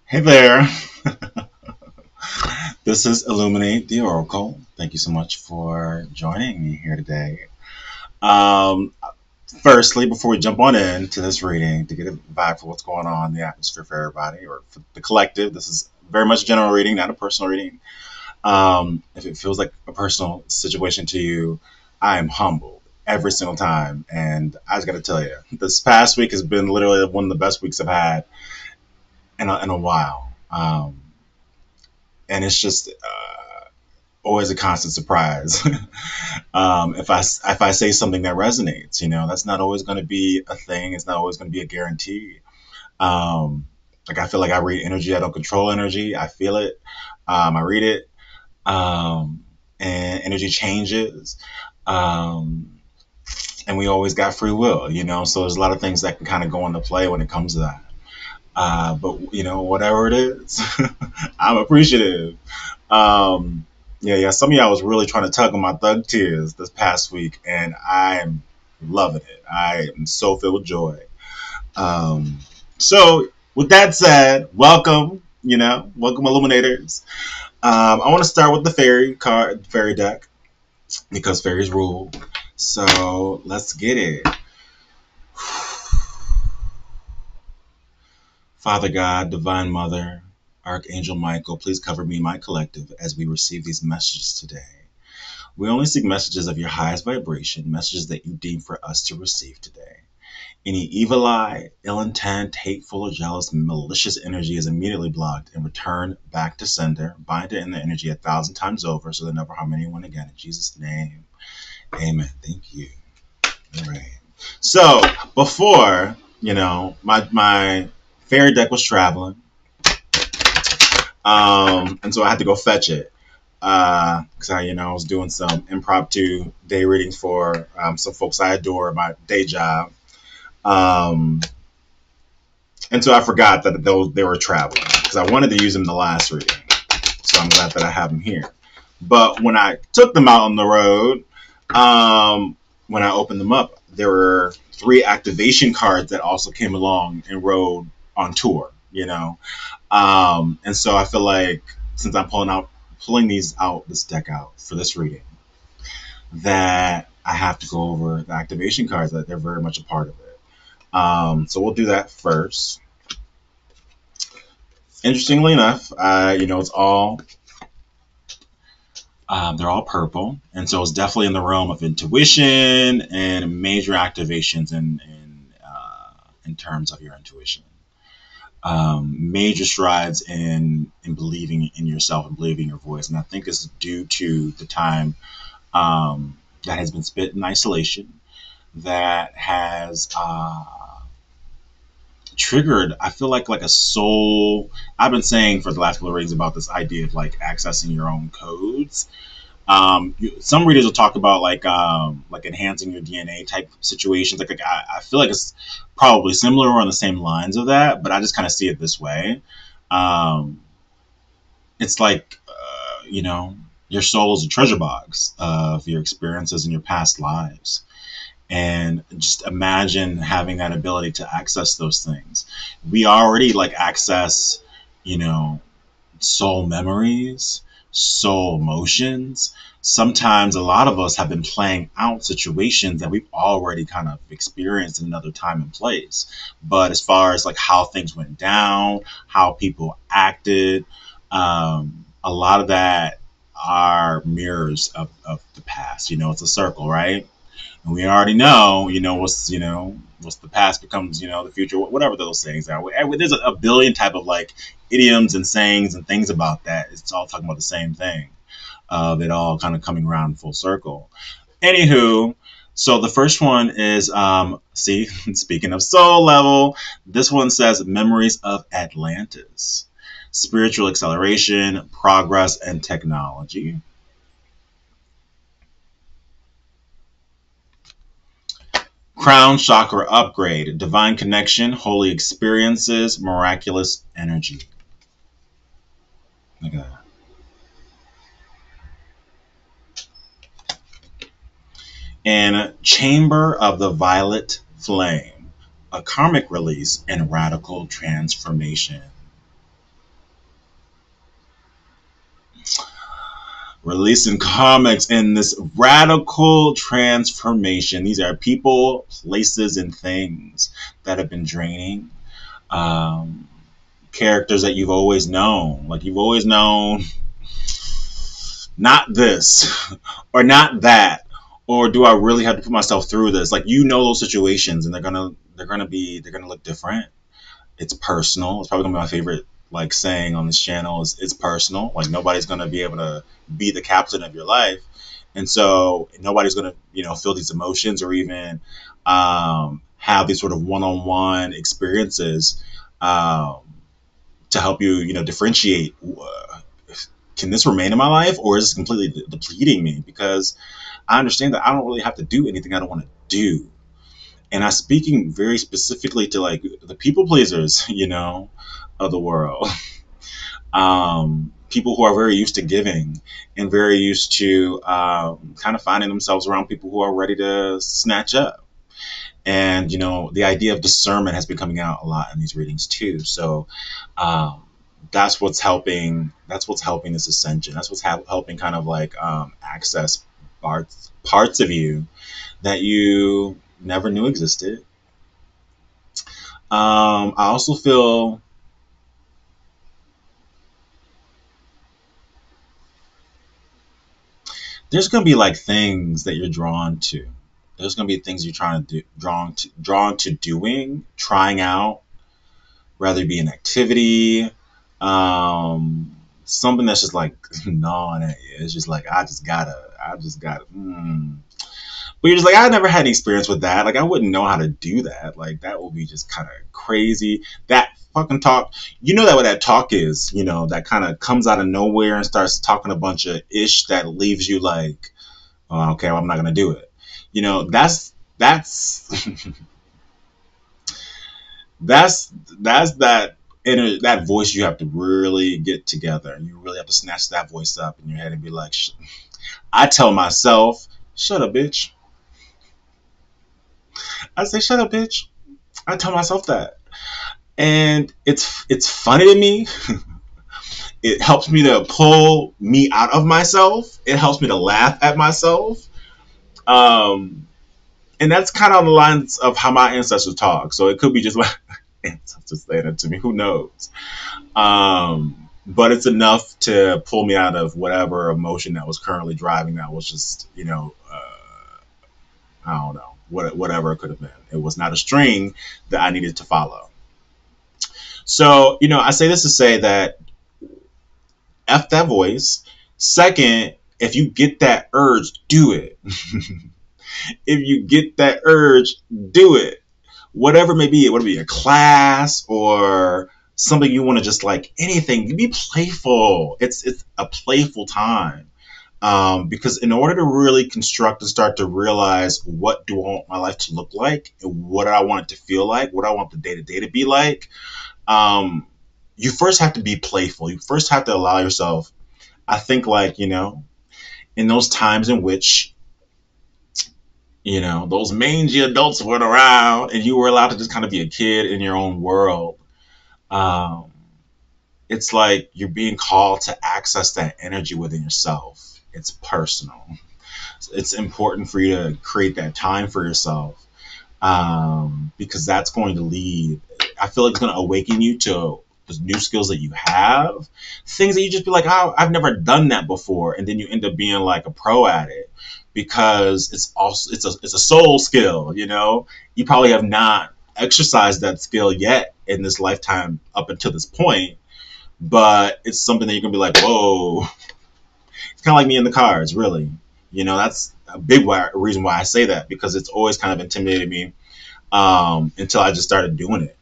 Hey there. This is Illuminate the Oracle. Thank you so much for joining me here today. Um, Firstly, before we jump on into this reading to get a vibe for what's going on in the atmosphere for everybody or for the collective, this is very much a general reading, not a personal reading. If it feels like a personal situation to you, I am humbled every single time. And I just got to tell you, this past week has been literally one of the best weeks I've had in a while. And it's just always a constant surprise. If I say something that resonates, that's not always going to be a thing. It's not always going to be a guarantee. Like I feel like I read energy. I don't control energy. I feel it. I read it, and energy changes. Um, and we always got free will. So there's a lot of things that can kind of go into play when it comes to that. But whatever it is, I'm appreciative. Um, yeah. Some of y'all was really trying to tug on my thug tears this past week, and I am loving it. I am so filled with joy. Um, so, with that said, welcome. Welcome, Illuminators. I want to start with the fairy card, fairy deck, because fairies rule. So let's get it. Father God, Divine Mother, Archangel Michael, please cover me, my collective, as we receive these messages today. We only seek messages of your highest vibration, messages that you deem for us to receive today. Any evil eye, ill intent, hateful or jealous, malicious energy is immediately blocked and returned back to sender. Bind it in the energy 1,000 times over so they never harm anyone again. In Jesus' name, amen. Thank you. All right. So before, my fairy deck was traveling. And so I had to go fetch it because I was doing some impromptu day readings for some folks I adore, my day job. Um, and so I forgot that they were traveling because I wanted to use them in the last reading. So I'm glad that I have them here. But when I took them out on the road, when I opened them up, there were 3 activation cards that also came along and rode on tour. And so I feel like since I'm pulling this deck out for this reading, that I have to go over the activation cards that they're very much a part of it. So we'll do that first. Interestingly enough, it's all they're all purple, and so it's definitely in the realm of intuition and major activations in terms of your intuition. Major strides in believing in yourself and believing your voice. And I think it's due to the time that has been spent in isolation that has triggered, I feel like a soul. I've been saying for the last couple of readings about this idea of like accessing your own codes. Some readers will talk about like enhancing your DNA type situations. I feel like it's probably similar or on the same lines of that, but I just kind of see it this way. Um, it's like your soul is a treasure box of your experiences in your past lives, and just imagine having that ability to access those things. We already like access, you know, soul memories, soul emotions. Sometimes a lot of us have been playing out situations that we've already kind of experienced in another time and place. But as far as like how things went down, how people acted, a lot of that are mirrors of the past. It's a circle, right? And we already know, what's the past becomes, the future, whatever those sayings are. There's a billion type of like idioms and sayings and things about that. It's all talking about the same thing. Of it all kind of coming around full circle. Anywho, so the first one is, see, speaking of soul level, this one says Memories of Atlantis, spiritual acceleration, progress, and technology. Crown chakra upgrade, divine connection, holy experiences, miraculous energy. Look at that. And chamber of the violet flame, a karmic release and radical transformation. releasing comics in this radical transformation. These are people, places, and things that have been draining. Um, Characters that you've always known. Like you've always known not this or not that. Or do I really have to put myself through this? Like you know those situations and they're gonna look different. It's personal. It's probably gonna be my favorite like saying on this channel is it's personal. Like nobody's gonna be able to be the captain of your life. And so nobody's gonna, feel these emotions or even have these sort of one-on-one experiences um, to help you, differentiate. Can this remain in my life, or is this completely depleting me? Because I understand that I don't really have to do anything I don't want to do. And I'm speaking very specifically to like the people pleasers, of the world. People who are very used to giving and very used to kind of finding themselves around people who are ready to snatch up. And the idea of discernment has been coming out a lot in these readings too. So um, that's what's helping. That's what's helping this ascension. That's what's helping kind of like access parts of you that you never knew existed. I also feel there's gonna be like things that you're drawn to. There's gonna be things you're trying to do, drawn to doing, trying out, rather it be an activity, something that's just like gnawing at you. It's just like I just gotta. But you're just like, I never had any experience with that. Like, I wouldn't know how to do that. Like, that would be just kind of crazy. That fucking talk, you know that what that talk is, that kind of comes out of nowhere and starts talking a bunch of ish that leaves you like, oh, okay, well, I'm not gonna do it. That's that's that voice you have to really get together, and you really have to snatch that voice up in your head and be like, I tell myself, shut up, bitch. I say, shut up, bitch. I tell myself that, and it's funny to me. It helps me to pull me out of myself. It helps me to laugh at myself. Um, and that's kind of on the lines of how my ancestors talk. So it could be just my ancestors saying it to me. Who knows? But it's enough to pull me out of whatever emotion that was currently driving. That was just, I don't know, whatever it could have been. It was not a string that I needed to follow. So, I say this to say that F that voice. Second, if you get that urge, do it. If you get that urge, do it. Whatever it may be, whether it be a class or something you want to just like anything, you be playful. It's a playful time. Because in order to really construct and start to realize what do I want my life to look like, and what do I want it to feel like, what do I want the day to day to be like, um, you first have to be playful. You first have to allow yourself. I think like in those times in which those mangy adults went around and you were allowed to just kind of be a kid in your own world. Um, it's like you're being called to access that energy within yourself. It's personal. It's important for you to create that time for yourself, because that's going to lead. I feel like it's going to awaken you to the new skills that you have, things that you just be like, oh, I've never done that before, and then you end up being like a pro at it because it's a soul skill. You probably have not exercised that skill yet in this lifetime up until this point, but it's something that you're gonna be like, whoa. It's kind of like me in the cards, really. That's a big reason why I say that, because it's always kind of intimidated me until I just started doing it.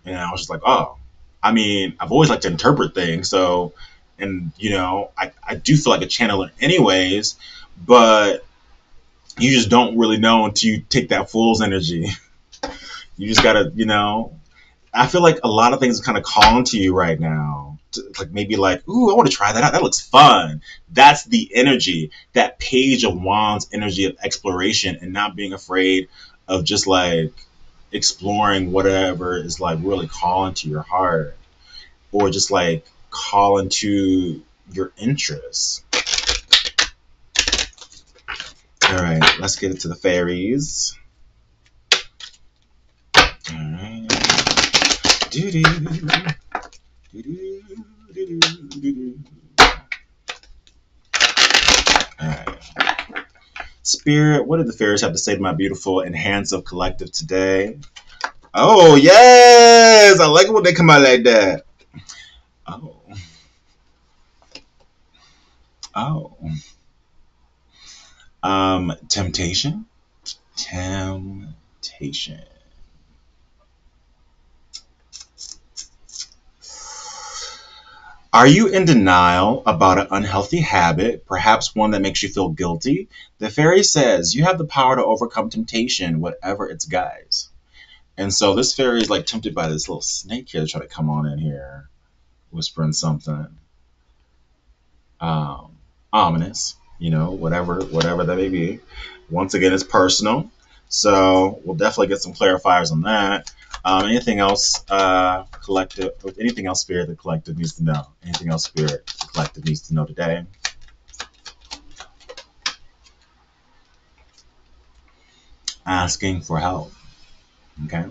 And I was just like, oh, I mean, I've always liked to interpret things. So, and, I do feel like a channeler anyways, but you just don't really know until you take that fool's energy. You just gotta, I feel like a lot of things are kind of calling to you right now. Like maybe like, ooh, I want to try that out. That looks fun. That's the energy, that page of wands energy of exploration and not being afraid of just like exploring whatever is like really calling to your heart, or just like calling to your interests. All right, let's get into the fairies. All right. Doo-doo. Doo-doo. Doo-doo. Doo-doo. All right. Spirit, what did the fairies have to say to my beautiful enhanced collective today? Oh, yes! I like it when they come out like that. Oh. Oh. Temptation? Temptation. Are you in denial about an unhealthy habit, perhaps one that makes you feel guilty? The fairy says you have the power to overcome temptation, whatever its guise. And so this fairy is like tempted by this little snake here to try to come on in here, whispering something um, ominous, whatever that may be. Once again, it's personal. So we'll definitely get some clarifiers on that. Anything else, collective? Anything else, spirit, the collective needs to know? Anything else, spirit, the collective needs to know today? Asking for help. Okay.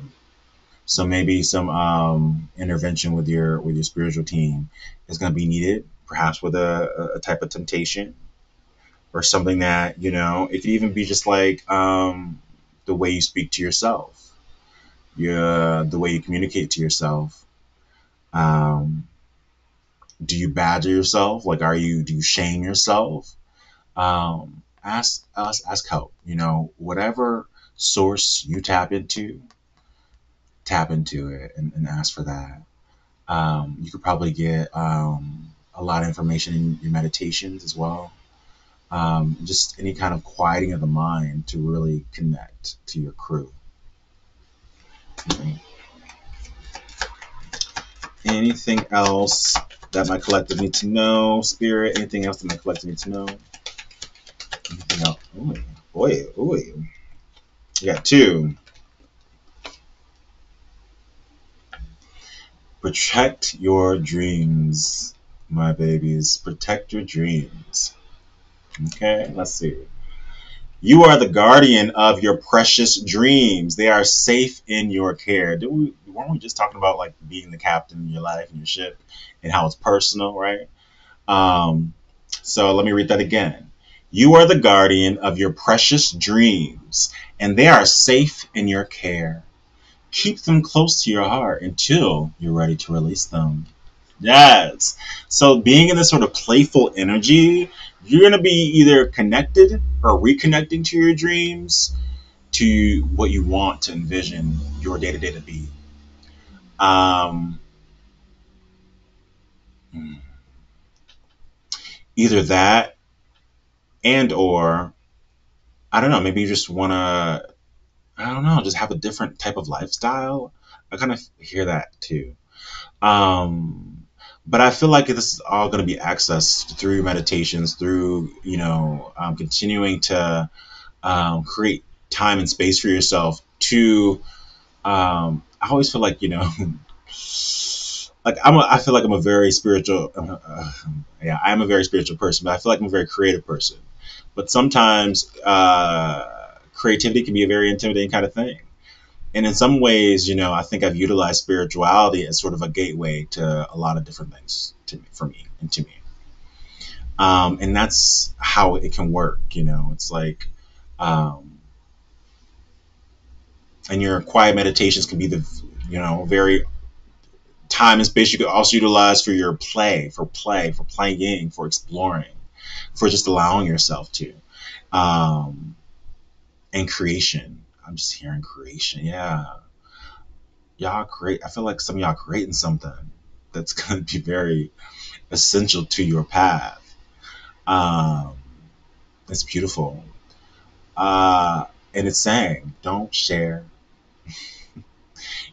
So maybe some intervention with your spiritual team is going to be needed, perhaps with a type of temptation or something that it could even be just like the way you speak to yourself, the way you communicate to yourself. Um, do you badger yourself? Like, do you shame yourself? Ask help. Whatever source you tap into it and ask for that. You could probably get a lot of information in your meditations as well. Just any kind of quieting of the mind to really connect to your crew. Okay. Anything else that my collective need to know? Spirit, anything else that my collective need to know? Anything else? Ooh, boy, ooh. You got two. Protect your dreams, my babies. Protect your dreams. Okay, let's see. You are the guardian of your precious dreams. They are safe in your care. Weren't we just talking about like being the captain in your life and your ship and how it's personal, right? Um, so let me read that again. You are the guardian of your precious dreams, and they are safe in your care. Keep them close to your heart until you're ready to release them. Yes. So being in this sort of playful energy, you're going to be either connected or reconnecting to your dreams, to what you want to envision your day to day to be. Um, Either that and or I don't know, maybe you just want to, I don't know, just have a different type of lifestyle. I kind of hear that too. Um, but I feel like this is all going to be accessed through meditations, through continuing to create time and space for yourself to. I always feel like like I feel like I'm a very spiritual. Yeah, I'm a very spiritual person, but I feel like I'm a very creative person. But sometimes creativity can be a very intimidating kind of thing. And in some ways, I think I've utilized spirituality as sort of a gateway to a lot of different things for me and to me. And that's how it can work. It's like, um, and your quiet meditations can be very time and space you could also utilize for your for playing, for exploring, for just allowing yourself to. Um, and creation. I'm just hearing creation. Yeah. Y'all create, I feel like some of y'all creating something that's going to be very essential to your path. Um, it's beautiful. Uh, and it's saying, don't share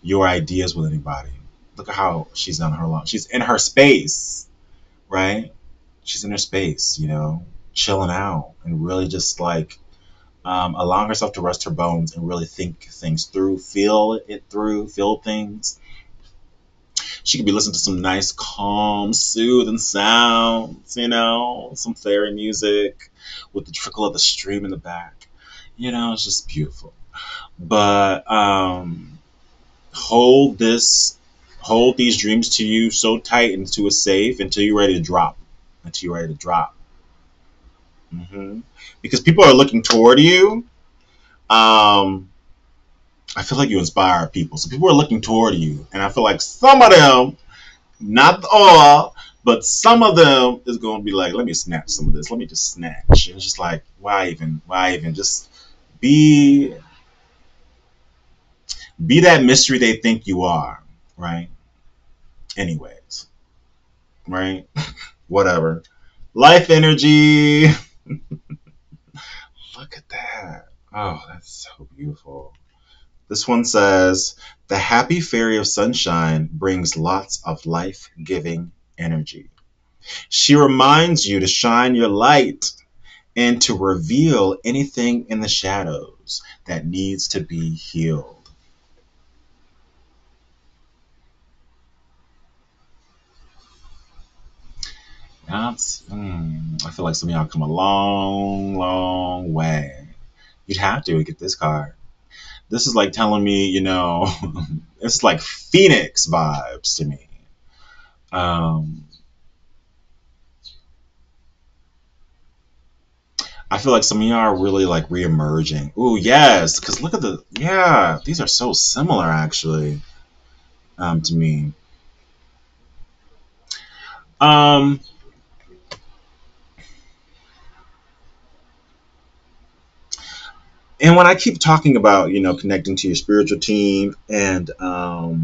your ideas with anybody. Look at how she's on her lawn. She's in her space, right? She's in her space, chilling out and really just like allowing herself to rest her bones and really think things through, feel things. She could be listening to some nice, calm, soothing sounds, some fairy music. with the trickle of the stream in the back. You know, it's just beautiful. But hold this, hold these dreams to you so tight into a safe until you're ready to drop. Until you're ready to drop. Because people are looking toward you. Um, I feel like you inspire people. So people are looking toward you, and I feel like some of them, not all, but some of them is going to be like, let me snatch some of this. Let me just snatch. And it's just like, why even? Why even? Just be be that mystery they think you are, right? Anyways, right? Whatever. Life energy. Look at that. Oh, that's so beautiful. This one says, the happy fairy of sunshine brings lots of life giving energy. She reminds you to shine your light and to reveal anything in the shadows that needs to be healed. I feel like some of y'all come a long, long way. You'd have to get this card. This is like telling me, it's like Phoenix vibes to me. Um, I feel like some of y'all are really like re-emerging. Ooh, yes, because look at these are so similar actually, to me. Um, and when I keep talking about, connecting to your spiritual team, and I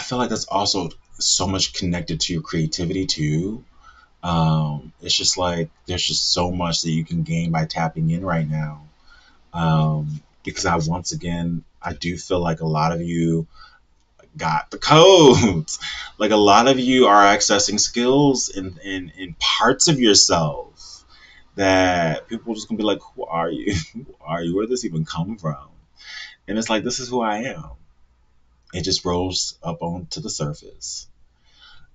feel like that's also so much connected to your creativity too. It's just like there's just so much that you can gain by tapping in right now. Because once again, I do feel like a lot of you got the codes. Like a lot of you are accessing skills in parts of yourself that people are just gonna be like, who are you? Who are you? Where did this even come from? And it's like, this is who I am. It just rose up onto the surface.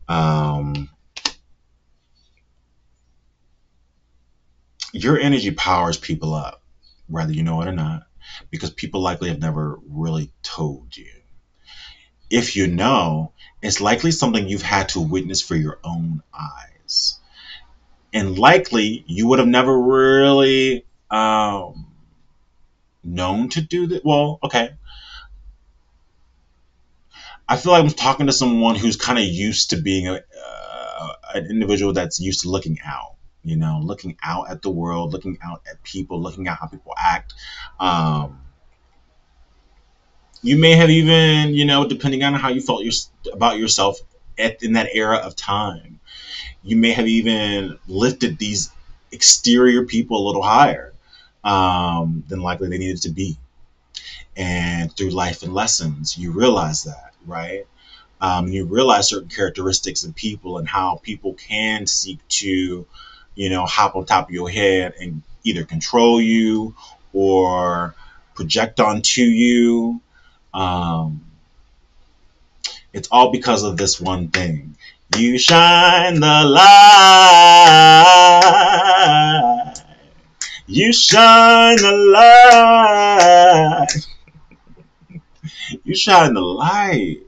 Um, your energy powers people up, whether you know it or not, because people likely have never really told you. If you know, it's likely something you've had to witness for your own eyes. And likely you would have never really known to do that. Well, okay. I feel like I'm talking to someone who's kind of used to being an individual that's used to looking out, looking out at the world, looking out at people, looking at how people act. Um, you may have even, depending on how you felt about yourself in that era of time, you may have even lifted these exterior people a little higher than likely they needed to be. And through life and lessons, you realize that, right? You realize certain characteristics in people and how people can seek to, hop on top of your head and either control you or project onto you. Um, it's all because of this one thing. You shine the light. You shine the light. You shine the light.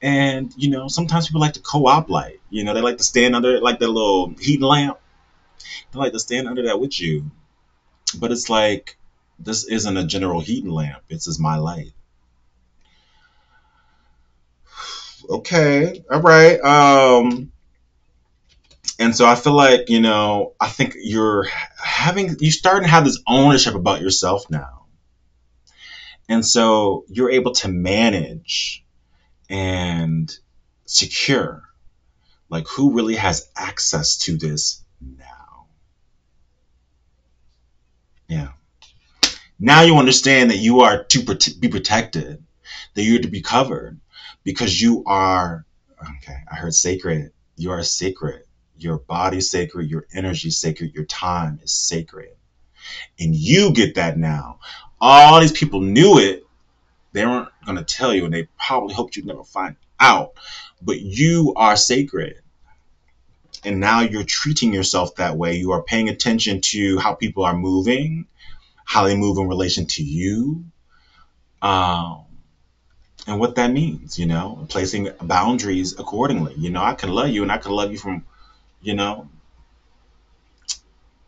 And, sometimes people like to co-op light. They like to stand under it like that little heat lamp. They like to stand under that with you. But it's like, this isn't a general heating lamp. It's just my light. Okay. All right. And so I feel like, I think you starting to have this ownership about yourself now. And so you're able to manage and secure, like, who really has access to this now. Yeah. Now you understand that you are to be protected, that you're to be covered because you are, okay, I heard sacred. You are sacred. Your body's sacred. Your energy is sacred. Your time is sacred. And you get that now. All these people knew it. They weren't going to tell you, and they probably hoped you'd never find out. But you are sacred. And now you're treating yourself that way. You are paying attention to how people are moving, how they move in relation to you, um, and what that means, placing boundaries accordingly. I can love you and I can love you from, you know,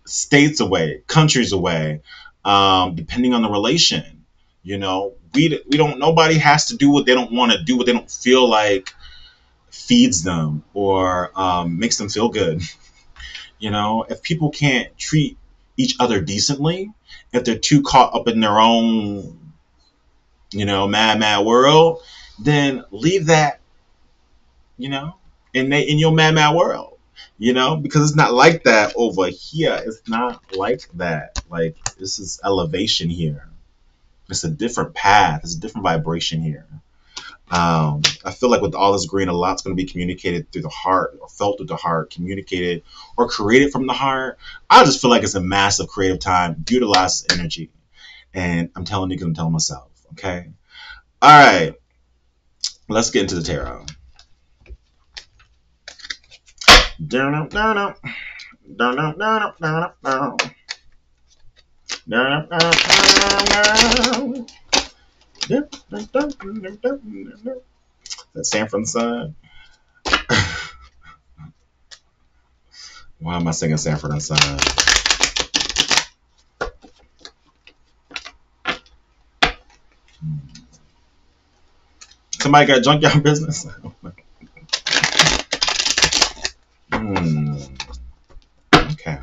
states away, countries away, depending on the relation. We don't, nobody has to do what they don't want to do, what they don't feel like feeds them or makes them feel good. If people can't treat each other decently, if they're too caught up in their own, mad world, then leave that, you know, in your mad world, because it's not like that over here. It's not like that. Like, this is elevation here. It's a different path. It's a different vibration here. I feel like with all this green, a lot's going to be communicated through the heart, or felt through the heart, communicated or created from the heart. I just feel like it's a massive creative time. Utilize this energy. And I'm telling you because I'm telling myself. Okay. All right. Let's get into the tarot. That Sanford Son. Why am I singing Sanford and Son? Somebody got junkyard business? Okay.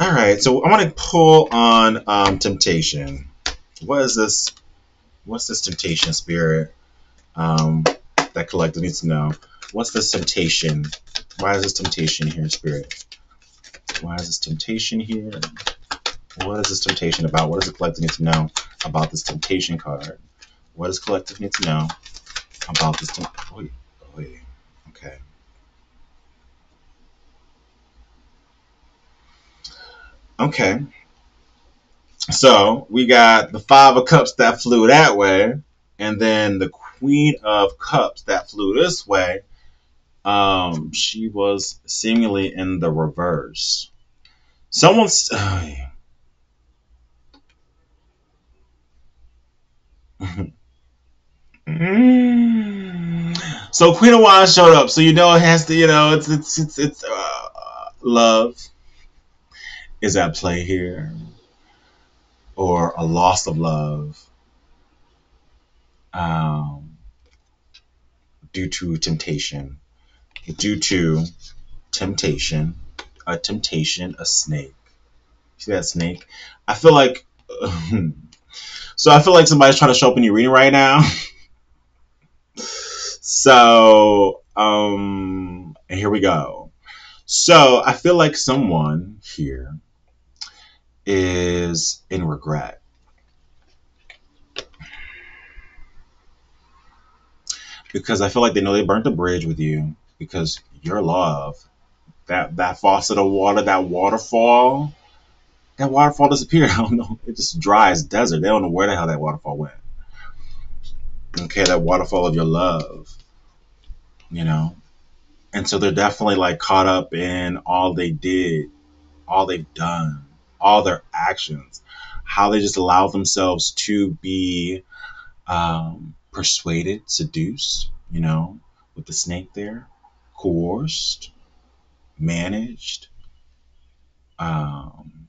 All right. So I want to pull on temptation. What is this? What's this temptation, spirit? That collective needs to know. What's this temptation? Why is this temptation here, spirit? Why is this temptation here? What is this temptation about? What does the collective need to know about this temptation card? What does collective need to know about this? Wait. Okay. Okay. So we got the Five of Cups that flew that way, and then the Queen of Cups that flew this way. She was seemingly in the reverse. Someone's. So Queen of Wands showed up. So it has to. It's love is at play here, or a loss of love, um, due to temptation, due to temptation, a snake. See that snake? I feel like. So I feel like somebody's trying to show up in your reading right now. So, and here we go. So I feel like someone here is in regret. Because I feel like they know they burnt the bridge with you because your love, that faucet of water, that waterfall disappeared. I don't know. It just dry as desert. They don't know where the hell that waterfall went. Okay, that waterfall of your love, you know? And so they're definitely like caught up in all they did, all they've done, all their actions, how they just allowed themselves to be persuaded, seduced, with the snake there, coerced, managed, um,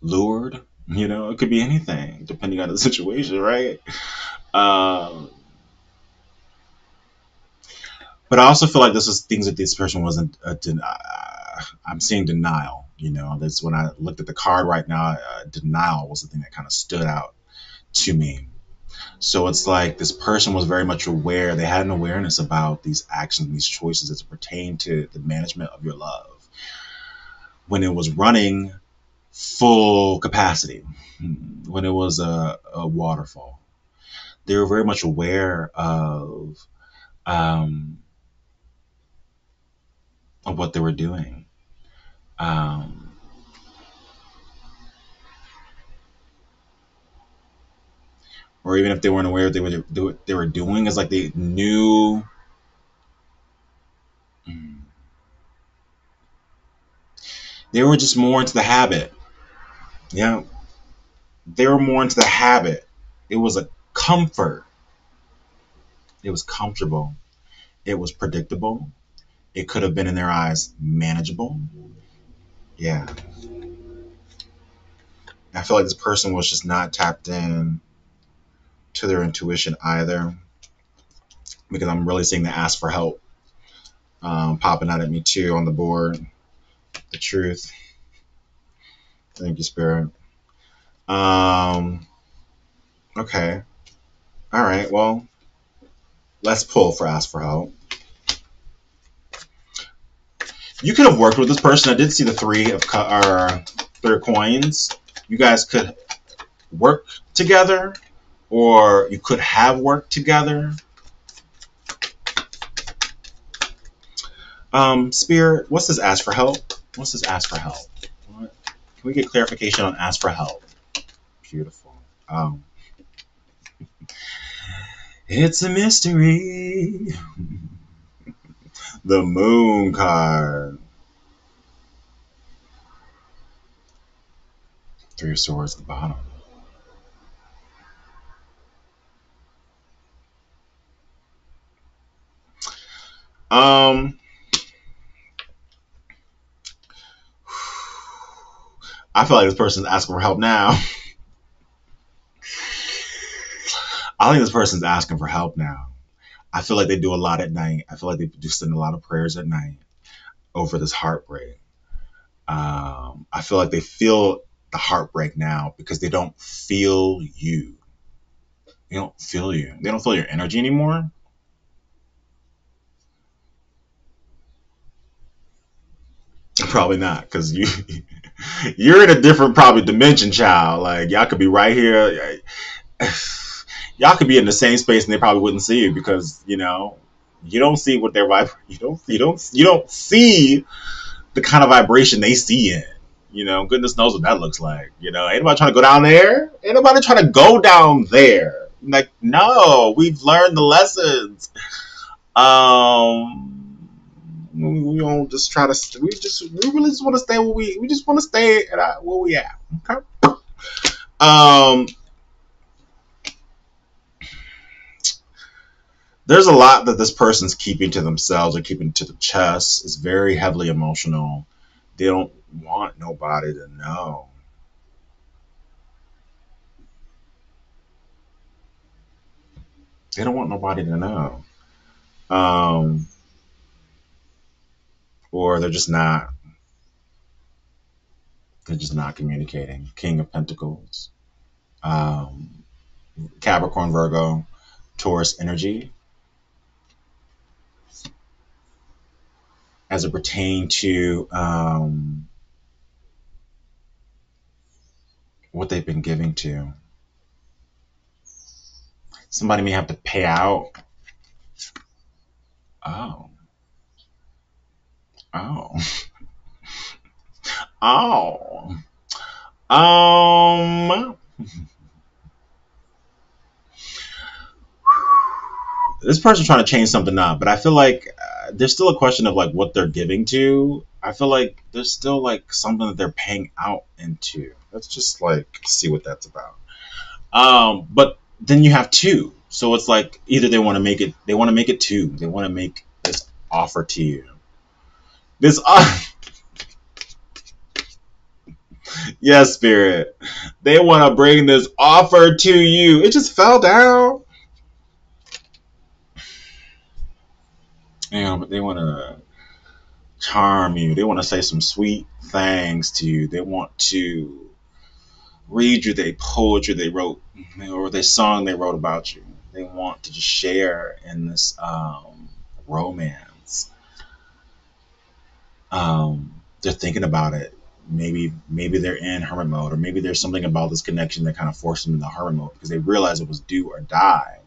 lured. It could be anything depending on the situation, right? Um, but I also feel like this is things that this person wasn't. I'm seeing denial. That's when I looked at the card right now. Denial was the thing that kind of stood out to me. So it's like this person was very much aware. They had an awareness about these actions, these choices as it pertain to the management of your love when it was running full capacity, when it was a waterfall. They were very much aware um, of what they were doing. Um, or even if they weren't aware of what they were doing, it's like they knew Mm. They were just more into the habit. Yeah. They were more into the habit. It was a comfort. It was comfortable. It was predictable. It could have been in their eyes manageable. Yeah. I feel like this person was just not tapped in to their intuition either, because I'm really seeing the ask for help popping out at me too on the board. The truth. Thank you, Spirit. Um, okay. All right. Well, let's pull for ask for help. You could have worked with this person. I did see the three of coins. You guys could work together, or you could have worked together. Spirit, what's this ask for help? What's this ask for help? What? Can we get clarification on ask for help? Beautiful. It's a mystery. The moon card. Three of swords at the bottom. Um, I feel like this person's asking for help now. I think this person's asking for help now. I feel like they do a lot at night. I feel like they do send a lot of prayers at night over this heartbreak. I feel like they feel the heartbreak now because they don't feel you. They don't feel you. They don't feel your energy anymore. Probably not, because you're in a different probably dimension, child. Like y'all could be right here. Y'all could be in the same space and they probably wouldn't see you because you don't see what their vibe. You don't see the kind of vibration they see in. Goodness knows what that looks like. Ain't nobody trying to go down there. Ain't nobody trying to go down there. Like, no, we've learned the lessons. We don't just try to. We really just want to stay where we just want to stay at where we at. Okay. There's a lot that this person's keeping to themselves or keeping to the chest. It's very heavily emotional. They don't want nobody to know. They don't want nobody to know. Um, or they're just not. They're just not communicating. King of Pentacles, um, Capricorn, Virgo, Taurus energy, as it pertains to what they've been giving to. Somebody may have to pay out. Oh. Oh. Oh. Um. This person's trying to change something up, but I feel like there's still a question of like what they're giving to. I feel like there's still like something that they're paying out into. Let's just like see what that's about. But then you have two, so it's like either they want to make it, two. They want to make this offer to you. This, yes, Spirit. They want to bring this offer to you. It just fell down. But they want to charm you. They want to say some sweet things to you. They want to read you their poetry they wrote or their song they wrote about you. They want to just share in this romance. They're thinking about it. Maybe they're in hermit mode, or maybe there's something about this connection that kind of forced them into hermit mode because they realized it was do or die.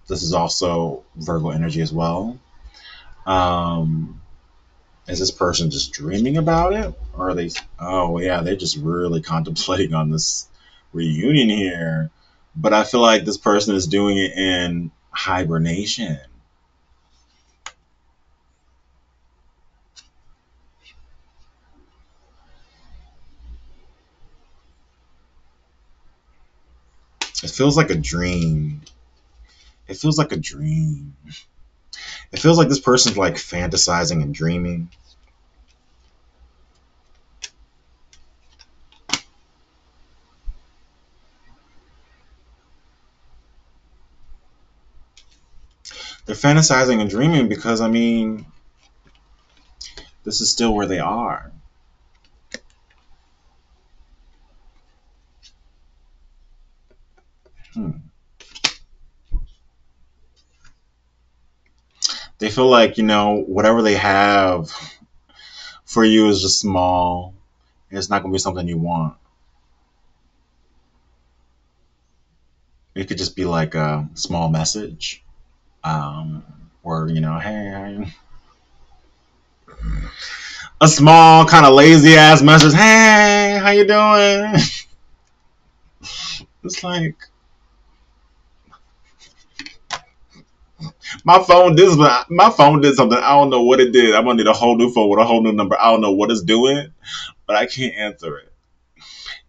This is also Virgo energy as well. Is this person just dreaming about it, or are they? Oh yeah, they're just really contemplating on this reunion here. But I feel like this person is doing it in hibernation. It feels like a dream. It feels like a dream. It feels like this person's like fantasizing and dreaming. They're fantasizing and dreaming because, I mean, this is still where they are. Hmm. They feel like, whatever they have for you is just small. It's not going to be something you want. It could just be like a small message. Um, or, hey, a small kind of lazy ass message. Hey, how you doing? It's like, my phone did something. I don't know what it did. I'm gonna need a whole new phone with a whole new number. I don't know what it's doing, but I can't answer it.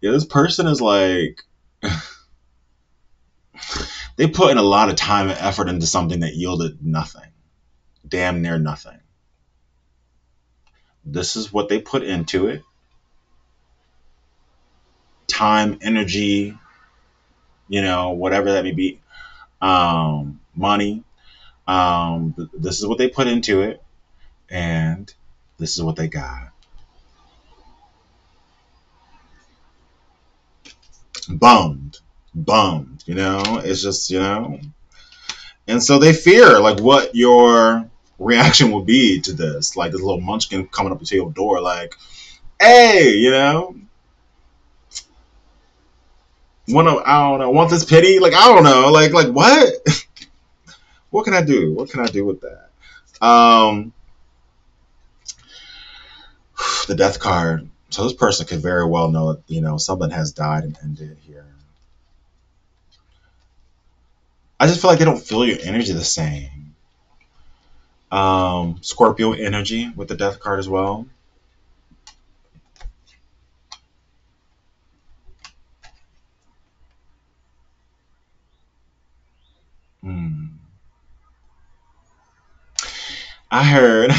Yeah, this person is like, they put in a lot of time and effort into something that yielded nothing, damn near nothing. This is what they put into it: time, energy, whatever that may be, money. This is what they put into it, and this is what they got. Bummed, bummed. It's just and so they fear like what your reaction will be to this. Like this little munchkin coming up to your door, like, "Hey, I don't know, want this pity? Like I don't know, like what? What can I do? What can I do with that?" Um, the death card. So this person could very well know that something has died and ended here. I just feel like they don't feel your energy the same. Scorpio energy with the death card as well. Hmm. I heard,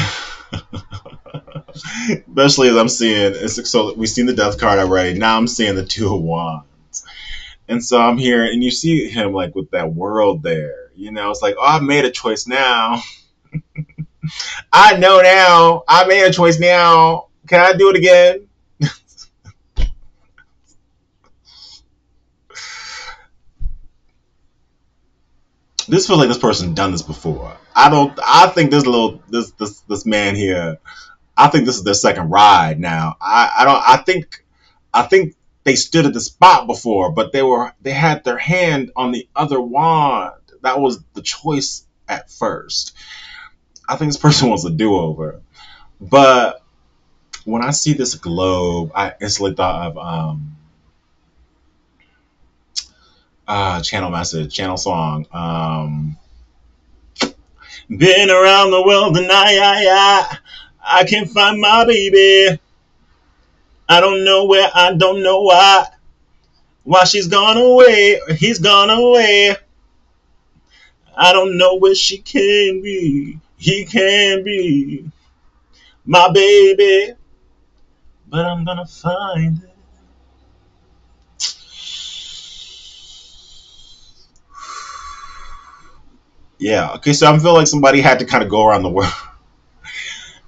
especially as I'm seeing, so we've seen the death card already. Now I'm seeing the two of wands, and so I'm here, and you see him like with that world there. It's like, oh, I've made a choice now. I know now. I made a choice now. Can I do it again? This feels like this person done this before. I don't. I think this man here. I think this is their second ride now. I don't. I think they stood at the spot before, but they had their hand on the other wand. That was the choice at first. I think this person wants a do over. But when I see this globe, I instantly thought of channel message, channel song. Been around the world and I can't find my baby. I don't know where, I don't know why. Why she's gone away, or he's gone away. I don't know where she can be. He can be my baby, but I'm gonna find it. Yeah. Okay. So I feel like somebody had to kind of go around the world.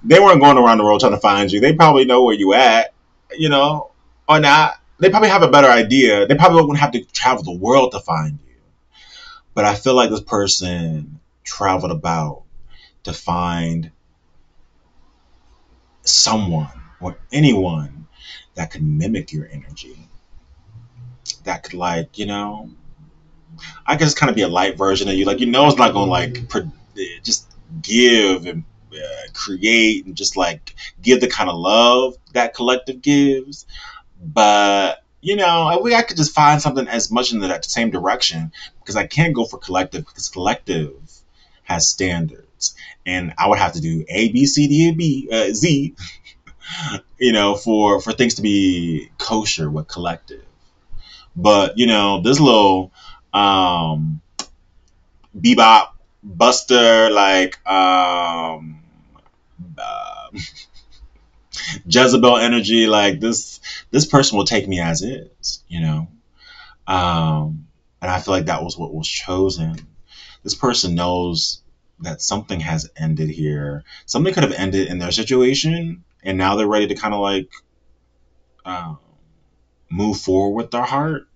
They weren't going around the world trying to find you. They probably know where you at, or not. They probably have a better idea. They probably wouldn't have to travel the world to find you. But I feel like this person traveled about to find someone or anyone that could mimic your energy. That could I guess kind of be a light version of you. Like it's not gonna like just give and create and just like give the kind of love that collective gives. But I could just find something as much in that same direction because I can't go for collective because collective has standards, and I would have to do A, B, C, D, and B, Z, for things to be kosher with collective. But this little um, bebop, Buster, like uh, Jezebel energy. Like this person will take me as is, you know. And I feel like that was what was chosen. This person knows that something has ended here. Something could have ended in their situation, and now they're ready to kind of like uh, move forward with their heart,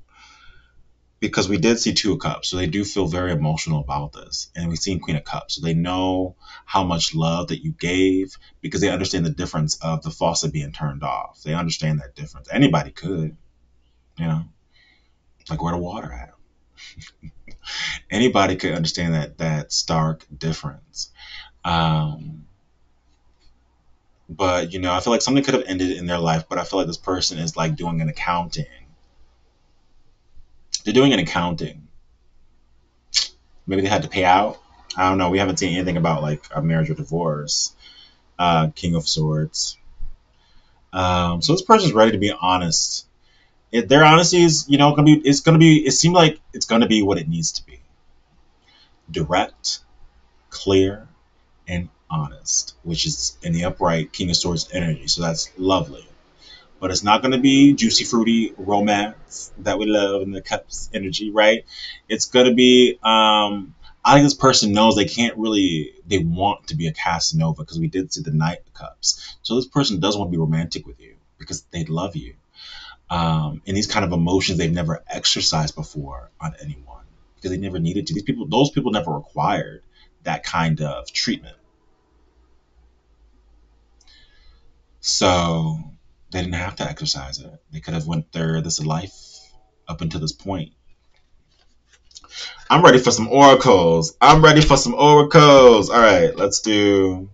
because we did see Two of Cups, so they do feel very emotional about this. And we've seen Queen of Cups, so they know how much love that you gave, because they understand the difference of the faucet being turned off. They understand that difference. Anybody could, you know, like where the water at. Anybody could understand that stark difference. Um, but you know, I feel like something could have ended in their life, but I feel like this person is like doing an accounting. They're doing an accounting. Maybe they had to pay out. I don't know. We haven't seen anything about like a marriage or divorce. King of Swords. So this person's ready to be honest. Their honesty is, you know, gonna be. It's gonna be. It seems like it's gonna be what it needs to be: direct, clear, and honest, which is in the upright King of Swords energy. So that's lovely. But it's not going to be juicy, fruity romance that we love in the cups energy, right? It's going to be, I think this person knows they can't really, they want to be a Casanova, because we did see the Knight of Cups. So this person does want to be romantic with you because they love you. And these kind of emotions they've never exercised before on anyone, because they never needed to. Those people never required that kind of treatment. So they didn't have to exercise it. They could have went their this life up until this point. I'm ready for some oracles. I'm ready for some oracles. All right, let's do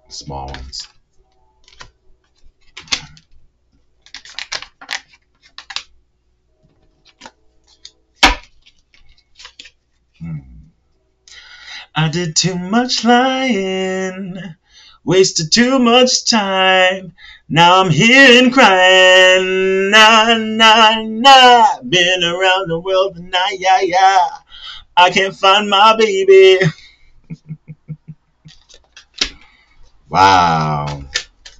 small ones. Hmm. I did too much lying, wasted too much time. Now I'm here and crying. Nah, nah, nah. Been around the world and nah, yeah, yeah. I can't find my baby. Wow.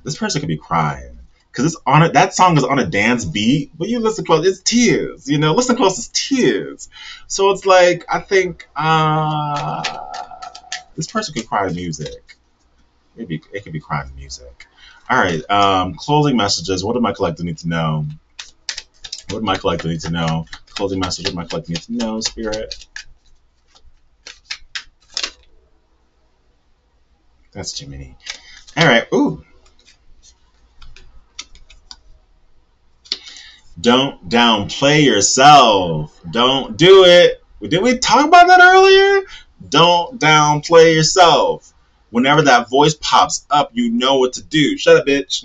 This person could be crying because it's on it. That song is on a dance beat, but you listen close, it's tears. You know, listen close, it's tears. So it's like I think this person could cry to music. Maybe it could be crying to music. All right. Closing messages. What do my collector need to know? What do my collector need to know? Closing message. What do my collector need to know? Spirit. That's too many. All right. Ooh. Don't downplay yourself. Don't do it. Did we talk about that earlier? Don't downplay yourself. Whenever that voice pops up, you know what to do. Shut up, bitch.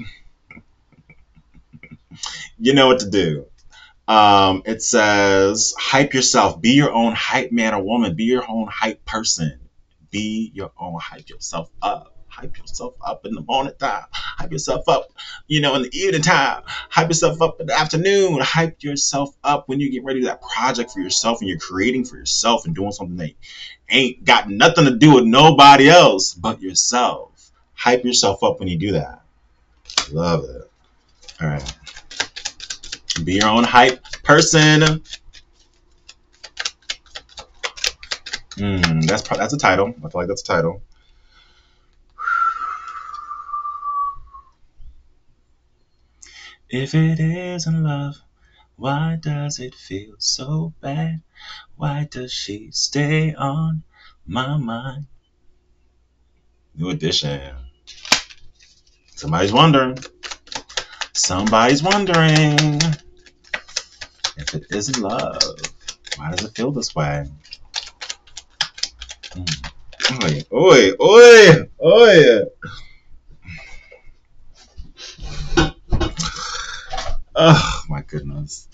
You know what to do. It says, hype yourself. Be your own hype man or woman. Be your own hype person. Be your own hype yourself up. Hype yourself up in the morning time. Hype yourself up, you know, in the evening time. Hype yourself up in the afternoon. Hype yourself up when you get ready to that project for yourself and you're creating for yourself and doing something that ain't got nothing to do with nobody else but yourself. Hype yourself up when you do that. Love it. All right. Be your own hype person. That's a title. I feel like that's a title. If it isn't love, why does it feel so bad? Why does she stay on my mind? New edition. Somebody's wondering. Somebody's wondering if it isn't love. Why does it feel this way? Oi, oi, oi, oi. Oh my goodness.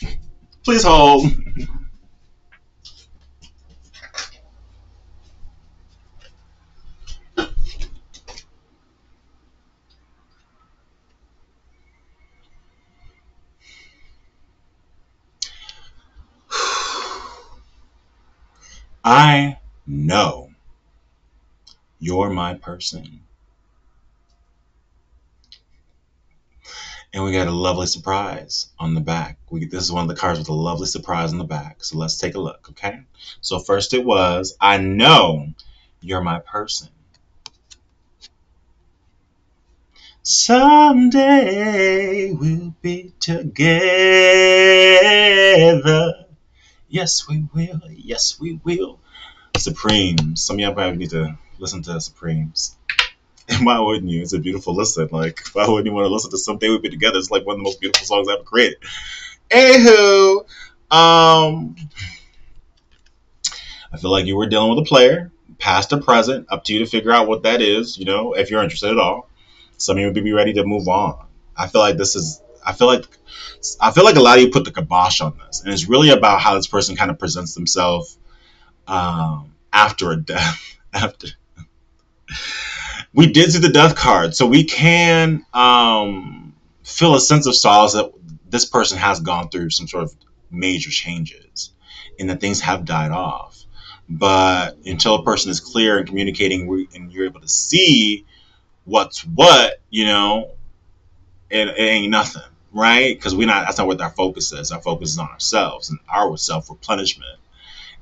Please hold. I know you're my person. And we got a lovely surprise on the back. This is one of the cards with a lovely surprise on the back. So let's take a look, okay? So first it was, I know you're my person. Someday we'll be together. Yes, we will. Yes, we will. Supremes. Some of y'all probably need to listen to Supremes. And why wouldn't you? It's a beautiful listen. Like, why wouldn't you want to listen to Someday We'll Be Together? It's like one of the most beautiful songs I've ever created. Anywho, I feel like you were dealing with a player, past or present, up to you to figure out what that is, you know, if you're interested at all. Some of you would be ready to move on. I feel like this is I feel like a lot of you put the kibosh on this. And it's really about how this person kind of presents themselves after a death. After we did see the death card, so we can feel a sense of solace that this person has gone through some sort of major changes and that things have died off. But until a person is clear and communicating and you're able to see what's what, you know, it ain't nothing, right? Because that's not what our focus is. Our focus is on ourselves and our self replenishment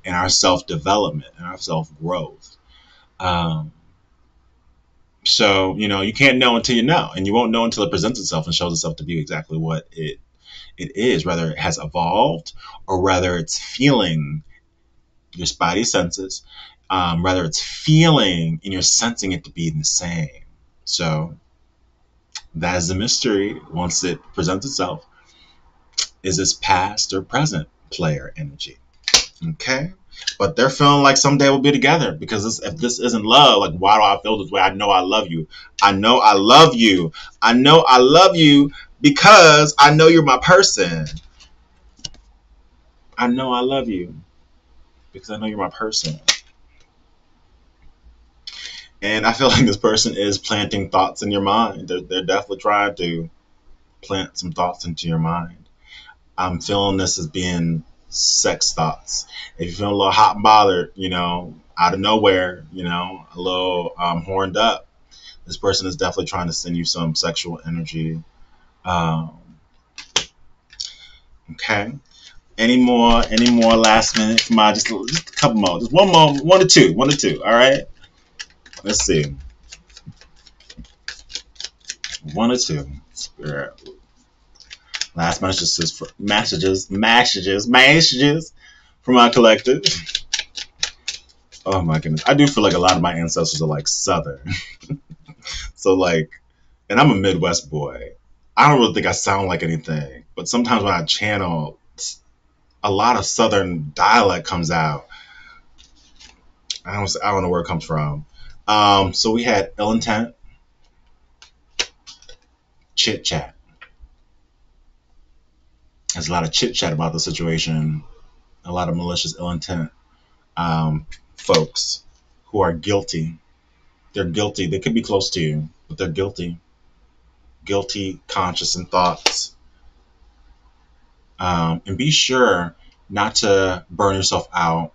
and our self development and our self growth. Um, so, you know, you can't know until you know, and you won't know until it presents itself and shows itself to be exactly what it is, whether it has evolved or whether it's feeling your spidey senses, whether it's feeling and you're sensing it to be the same. So that is the mystery once it presents itself. Is this past or present player energy? Okay. But they're feeling like someday we'll be together because if this isn't love, like, why do I feel this way? I know I love you. I know I love you. I know I love you because I know you're my person. I know I love you because I know you're my person. And I feel like this person is planting thoughts in your mind. They're definitely trying to plant some thoughts into your mind. I'm feeling this as being sex thoughts. If you're feeling a little hot and bothered, you know, out of nowhere, you know, a little horned up, this person is definitely trying to send you some sexual energy. Um, okay. Any more last minute? Come on, just a couple more. Just one more, one to two. All right. Let's see. One or two. Spirit. Last messages for messages from our collective. Oh my goodness. I do feel like a lot of my ancestors are like Southern. So like, and I'm a Midwest boy. I don't really think I sound like anything, but sometimes when I channel, a lot of Southern dialect comes out. I don't know where it comes from. So we had ill intent, chit chat. There's a lot of chit chat about the situation. A lot of malicious ill intent folks who are guilty. They're guilty. They could be close to you, but they're guilty. Guilty, conscious, and thoughts. And be sure not to burn yourself out.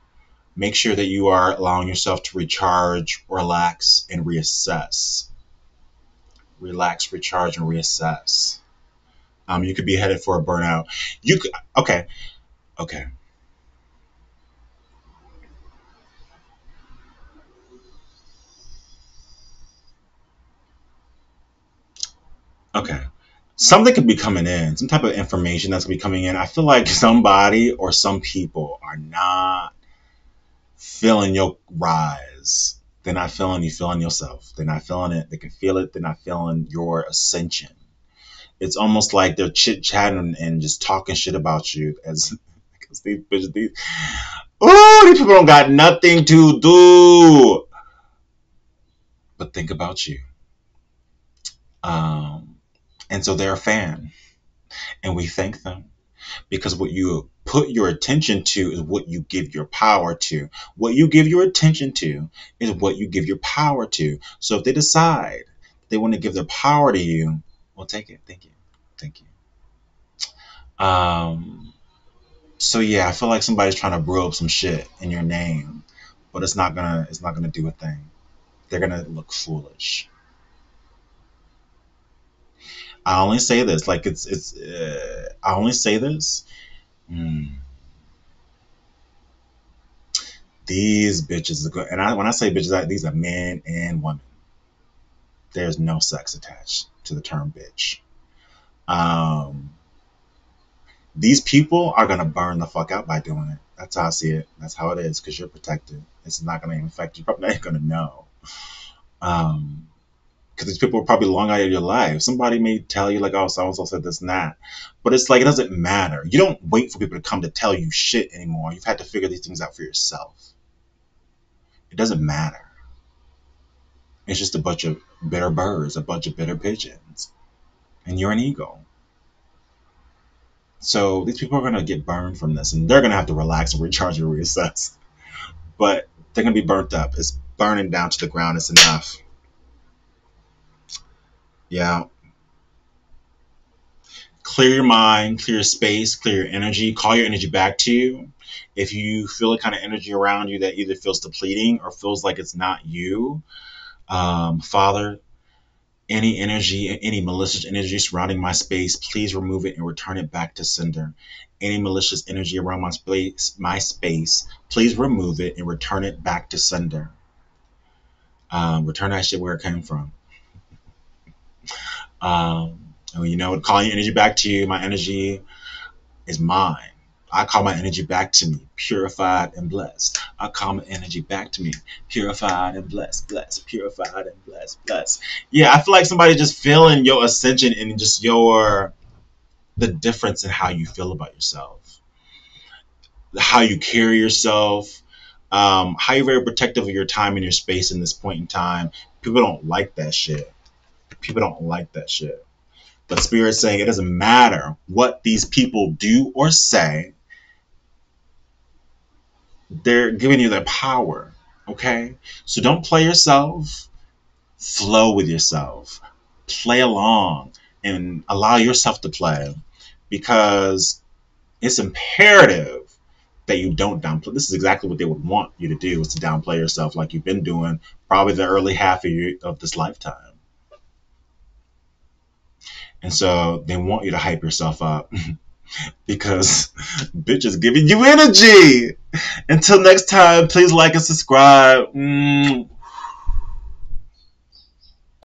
Make sure that you are allowing yourself to recharge, relax, and reassess. Relax, recharge, and reassess. You could be headed for a burnout. You could, okay, okay, okay. Something could be coming in, some type of information that's gonna be coming in. I feel like somebody or some people are not feeling your rise. They're not feeling you feeling yourself. They're not feeling it. They can feel it. They're not feeling your ascension. It's almost like they're chit chatting and just talking shit about you as because these bitches, these people don't got nothing to do but think about you. Um, and so they're a fan, and we thank them because what you put your attention to is what you give your power to. What you give your attention to is what you give your power to. So if they decide they want to give their power to you, well, take it. Thank you. Thank you. So yeah, I feel like somebody's trying to brew up some shit in your name. but it's not gonna do a thing. They're gonna look foolish. I only say this like it's. I only say this. Mm, these bitches are good, and when I say bitches, these are men and women. There's no sex attached to the term bitch. Um, these people are gonna burn the fuck out by doing it. That's how I see it. That's how it is because you're protected. It's not gonna affect you. You're probably not gonna know. Um, because these people are probably long out of your life. Somebody may tell you like, oh, so and so said this and that, but it's like it doesn't matter. You don't wait for people to come to tell you shit anymore. You've had to figure these things out for yourself. It doesn't matter. It's just a bunch of bitter birds, a bunch of bitter pigeons, and you're an eagle. So these people are gonna get burned from this, and they're gonna have to relax and recharge and reassess. But they're gonna be burnt up. It's burning down to the ground. It's enough. Yeah. Clear your mind, clear your space, clear your energy, call your energy back to you. If you feel a kind of energy around you that either feels depleting or feels like it's not you, Father, any energy, any malicious energy surrounding my space, please remove it and return it back to sender. Any malicious energy around my space, please remove it and return it back to sender. Return that shit where it came from. Calling your energy back to you. My energy is mine. I call my energy back to me, purified and blessed. I call my energy back to me, purified and blessed, blessed, purified and blessed, blessed. Yeah, I feel like somebody just feeling your ascension and just the difference in how you feel about yourself, how you carry yourself, how you're very protective of your time and your space in this point in time. People don't like that shit. People don't like that shit. But Spirit's saying it doesn't matter what these people do or say. They're giving you their power. Okay? So don't play yourself. Flow with yourself. Play along and allow yourself to play because it's imperative that you don't downplay. This is exactly what they would want you to do is to downplay yourself like you've been doing probably the early half of this lifetime. And so they want you to hype yourself up because bitch is giving you energy. Until next time, please like and subscribe.